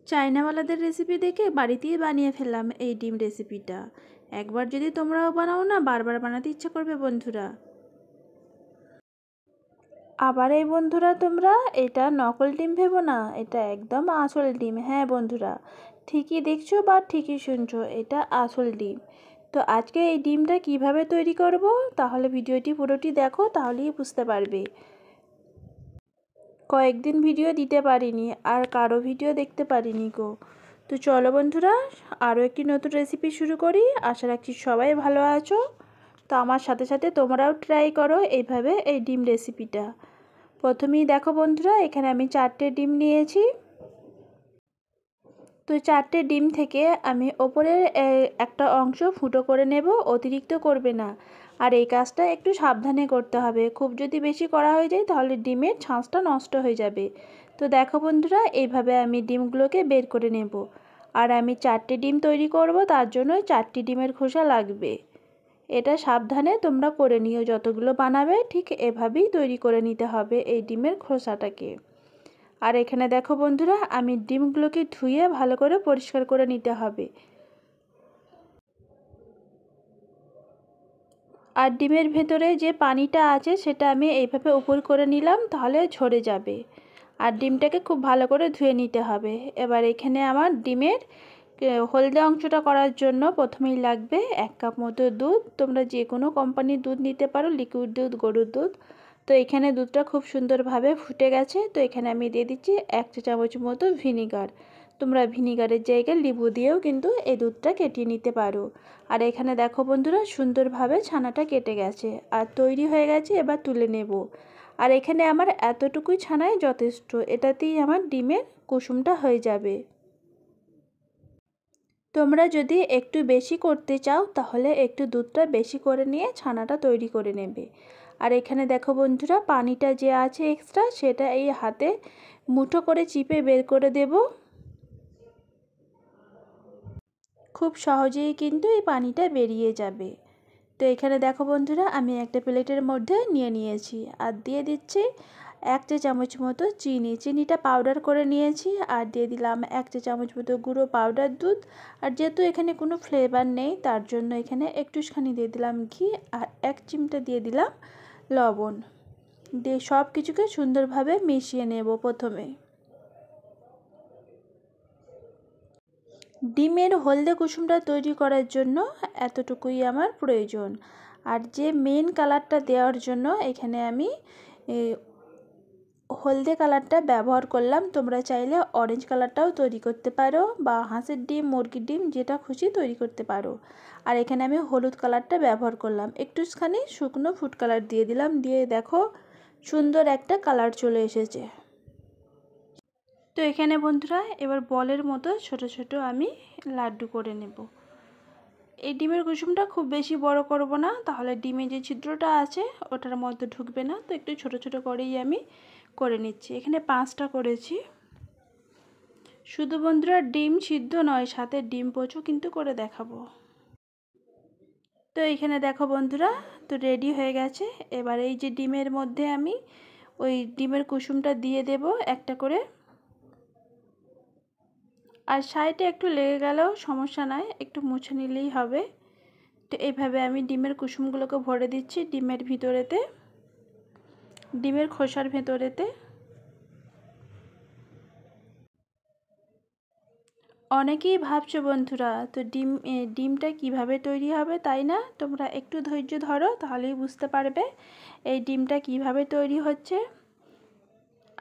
চায়নাওয়ালাদের recipe দেখে বাড়িতেই বানিয়ে ফেললাম এই ডিম রেসিপিটা। একবার যদি তোমরাও বানাও না, বারবার বানাতে ইচ্ছা করবে বন্ধুরা। আবার এই বন্ধুরা, তোমরা এটা নকল ডিম ভেবো না, এটা একদম আসল ডিম। হ্যাঁ বন্ধুরা, ঠিকই দেখছো বা ঠিকই শুনছো, এটা আসল ডিম। তো আজকে এই ডিমটা কিভাবে তৈরি করব, তাহলে ভিডিওটি পুরোটি দেখো, তাহলেই বুঝতে পারবে। কয়েকদিন ভিডিও দিতে পারিনি, আর কারো ভিডিও দেখতে পারিনি গো। তো চলো বন্ধুরা, আরও একটি নতুন রেসিপি শুরু করি। আশা রাখছি সবাই ভালো আছো। তো আমার সাথে সাথে তোমরাও ট্রাই করো এইভাবে এই ডিম রেসিপিটা। প্রথমেই দেখো বন্ধুরা, এখানে আমি 4টে ডিম নিয়েছি। তো 4টে ডিম থেকে আমি ওপরের একটা অংশ ফুটো করে নেব, অতিরিক্ত করবে না। আর এই কাজটা একটু সাবধানে করতে হবে, খুব যদি বেশি করা হয়ে যায় তাহলে ডিমের ছাঁচটা নষ্ট হয়ে যাবে। তো দেখো বন্ধুরা, এইভাবে আমি ডিমগুলোকে বের করে নেব। আর আমি 4টে ডিম তৈরি করব, তার জন্য 4টি ডিমের খোসা লাগবে। এটা সাবধানে তোমরা করে নিও, যতগুলো বানাবে ঠিক এভাবেই তৈরি করে নিতে হবে এই ডিমের খোসাটাকে। আর এখানে দেখো বন্ধুরা, আমি ডিমগুলোকে ধুয়ে ভালো করে পরিষ্কার করে নিতে হবে। আর ডিমের ভেতরে যে পানিটা আছে সেটা আমি এইভাবে উপর করে নিলাম, তাহলে ঝরে যাবে। আর ডিমটাকে খুব ভালো করে ধুয়ে নিতে হবে। এবার এখানে আমার ডিমের হলদে অংশটা করার জন্য প্রথমেই লাগবে 1 কাপ মতো দুধ। তোমরা যে কোনো কোম্পানির দুধ নিতে পারো, লিকুইড দুধ, গরুর দুধ। তো এখানে দুধটা খুব সুন্দরভাবে ফুটে গেছে। তো এখানে আমি দিয়ে দিচ্ছি 1 চা চামচ মতো ভিনিগার। তোমরা ভিনিগারের জায়গায় লেবু দিয়েও কিন্তু এই দুধটা কেটে নিতে পারো। আর এখানে দেখো বন্ধুরা, সুন্দরভাবে ছানাটা কেটে গেছে আর তৈরি হয়ে গেছে। এবার তুলে নেব। আর এখানে আমার এতটুকুই ছানাই যথেষ্ট, এটাতেই আমার ডিমের কুসুমটা হয়ে যাবে। তোমরা যদি একটু বেশি করতে চাও তাহলে একটু দুধটা বেশি করে নিয়ে ছানাটা তৈরি করে নেবে। আর এখানে দেখো বন্ধুরা, পানিটা যে আছে এক্সট্রা, সেটা এই হাতে মুঠো করে চিপে বের করে দেব। খুব সহজেই কিন্তু এই পানিটা বেরিয়ে যাবে। তো এখানে দেখো বন্ধুরা, আমি একটা প্লেটের মধ্যে নিয়ে নিয়েছি আর দিয়ে দিচ্ছি 1 চা চামচ মতো চিনি। চিনিটা পাউডার করে নিয়েছি। আর দিয়ে দিলাম 1 চা চামচ মতো গুঁড়ো পাউডার দুধ। আর যেহেতু এখানে কোনো ফ্লেভার নেই, তার জন্য এখানে একটুখানি দিয়ে দিলাম ঘি। আর 1 চিমটা দিয়ে দিলাম লবণ। দিয়ে সব কিছুকে সুন্দরভাবে মিশিয়ে নেব প্রথমে। ডিমের হলদে কুসুমটা তৈরি করার জন্য এতটুকুই আমার প্রয়োজন। আর যে মেন কালারটা দেওয়ার জন্য এখানে আমি হলদে কালারটা ব্যবহার করলাম। তোমরা চাইলে অরেঞ্জ কালারটাও তৈরি করতে পারো, বা হাঁসের ডিম, মুরগির ডিম, যেটা খুশি তৈরি করতে পারো। আর এখানে আমি হলুদ কালারটা ব্যবহার করলাম, একটুখানি শুকনো ফুড কালার দিয়ে দিলাম। দিয়ে দেখো সুন্দর একটা কালার চলে এসেছে। তো এখানে বন্ধুরা, এবার বলের মতো ছোট ছোট আমি লাড্ডু করে নেব। এই ডিমের কুসুমটা খুব বেশি বড় করব না, তাহলে ডিমে যে ছিদ্রটা আছে ওটার মধ্যে ঢুকবে না। তো একটু ছোট ছোট করেই আমি করে নিচ্ছি। এখানে 5টা করেছি। শুধু বন্ধুরা ডিম সিদ্ধ নয়, সাথে ডিম পোচও কিন্তু করে দেখাবো। তো এখানে দেখো বন্ধুরা, তো রেডি হয়ে গেছে। এবার এই যে ডিমের মধ্যে আমি ওই ডিমের কুসুমটা দিয়ে দেব একটা করে। আর সাইডে একটু লেগে গেলেও সমস্যা নাই, একটু মুছে নিলেই হবে। তো এইভাবে আমি ডিমের কুসুমগুলোকে ভরে দিচ্ছি ডিমের ভিতরেতে, ডিমের খোসার ভেতরেতে। অনেকেই ভাবছো বন্ধুরা, তো ডিমটা কিভাবে তৈরি হবে, তাই না? তোমরা একটু ধৈর্য ধরো, তাহলেই বুঝতে পারবে এই ডিমটা কিভাবে তৈরি হচ্ছে।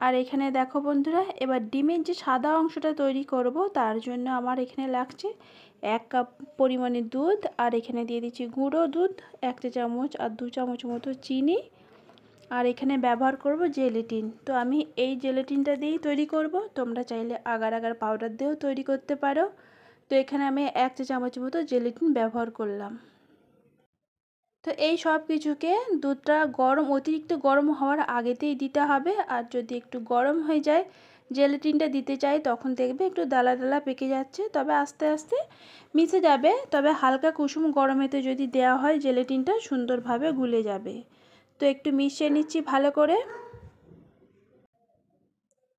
আর এখানে দেখো বন্ধুরা, এবার ডিমের যে সাদা অংশটা তৈরি করব, তার জন্য আমার এখানে লাগছে 1 কাপ পরিমাণে দুধ। আর এখানে দিয়ে দিচ্ছি গুঁড়ো দুধ 1 চা চামচ, আর 2 চামচ মতো চিনি। আর এখানে ব্যবহার করব জেলেটিন। তো আমি এই জেলেটিনটা দিয়েই তৈরি করব। তোমরা চাইলে আগার আগার পাউডার দিয়েও তৈরি করতে পারো। তো এখানে আমি 1 চা চামচ মতো জেলেটিন ব্যবহার করলাম। তো এই সব কিছুকে দুধটা অতিরিক্ত গরম হওয়ার আগেতেই দিতে হবে। আর যদি একটু গরম হয়ে যায়, জেলেটিনটা দিতে চাই, তখন দেখবে একটু দালা দালা পেকে যাচ্ছে, তবে আস্তে আস্তে মিশে যাবে। তবে হালকা কুসুম গরমেতে যদি দেওয়া হয়, জেলেটিনটা সুন্দরভাবে গুলে যাবে। তো একটু মিশিয়ে নিচ্ছি ভালো করে।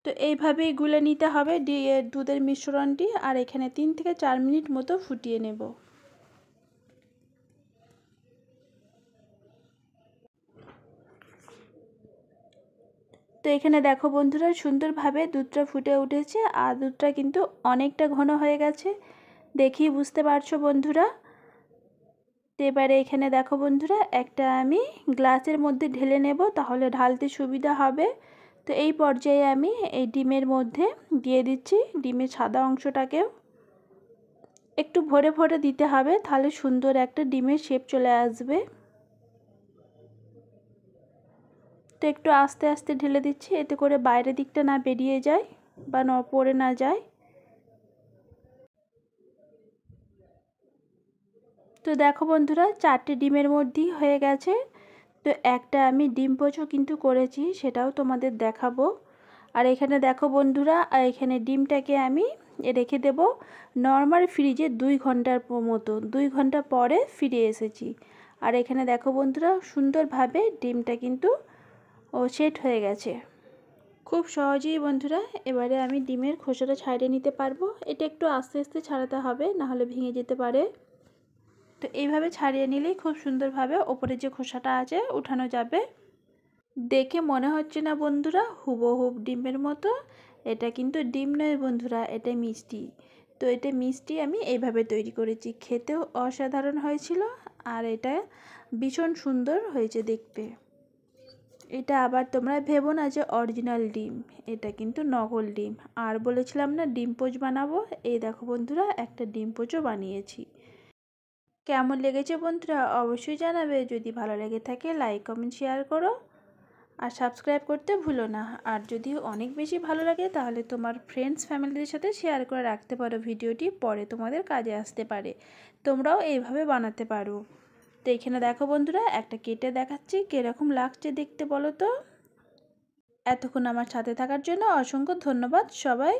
তো তো এইভাবেই গুলে নিতে হবে দুধের মিশ্রণটি, আর এখানে 3 থেকে 4 মিনিট মতো ফুটিয়ে নেব। তো এখানে দেখো বন্ধুরা সুন্দরভাবে দুধটা ফুটে উঠেছে, আর দুধটা কিন্তু অনেকটা ঘন হয়ে গেছে, দেখেই বুঝতে পারছো বন্ধুরা। তো এবারে এখানে দেখো বন্ধুরা একটা আমি গ্লাসের মধ্যে ঢেলে নেব, তাহলে ঢালতে সুবিধা হবে। তো এই পর্যায়ে আমি এই ডিমের মধ্যে দিয়ে দিচ্ছি ডিমের সাদা অংশটাকেও একটু ভরে ভরে দিতে হবে, তাহলে সুন্দর একটা ডিমের শেপ চলে আসবে। তো একটু আস্তে আস্তে ঢেলে দিচ্ছি, এতে করে বাইরের দিকটা না বেরিয়ে যায় বা পড়ে না যায়। তো দেখো বন্ধুরা 4টে ডিমের মধ্যেই হয়ে গেছে। তো একটা আমি ডিম পোচও কিন্তু করেছি, সেটাও তোমাদের দেখাবো। আর এখানে দেখো বন্ধুরা, এখানে ডিমটাকে আমি রেখে দেব নর্মাল ফ্রিজে 2 ঘন্টার মতো। 2 ঘন্টা পরে ফিরে এসেছি, আর এখানে দেখো বন্ধুরা সুন্দরভাবে ডিমটা কিন্তু সেট হয়ে গেছে। খুব সহজেই বন্ধুরা এবারে আমি ডিমের খোসাটা ছাড়িয়ে নিতে পারবো। এটা একটু আস্তে আস্তে ছাড়াতে হবে, নাহলে ভেঙে যেতে পারে। তো এইভাবে ছাড়িয়ে নিলেই খুব সুন্দরভাবে ওপরে যে খোসাটা আছে উঠানো যাবে। দেখে মনে হচ্ছে না বন্ধুরা হুবহুব ডিমের মতো? এটা কিন্তু ডিম নয় বন্ধুরা, এটা মিষ্টি। তো এটা মিষ্টি আমি এইভাবে তৈরি করেছি, খেতেও অসাধারণ হয়েছিল, আর এটা ভীষণ সুন্দর হয়েছে দেখতে। এটা আবার তোমরা ভেবো না যে অরিজিনাল ডিম, এটা কিন্তু নকল ডিম। আর বলেছিলাম না ডিম পোচ বানাবো, এই দেখো বন্ধুরা একটা ডিম পোচও বানিয়েছি। কেমন লেগেছে বন্ধুরা অবশ্যই জানাবে। যদি ভালো লেগে থাকে লাইক কমেন্ট শেয়ার করো, আর সাবস্ক্রাইব করতে ভুলো না। আর যদি অনেক বেশি ভালো লাগে তাহলে তোমার ফ্রেন্ডস ফ্যামিলিদের সাথে শেয়ার করে রাখতে পারো ভিডিওটি, পরে তোমাদের কাজে আসতে পারে। তোমরাও এইভাবে বানাতে পারো। তো এখানে দেখো বন্ধুরা একটা কেটে দেখাচ্ছি কীরকম লাগছে দেখতে বলো তো। এতক্ষণ আমার সাথে থাকার জন্য অসংখ্য ধন্যবাদ সবাই।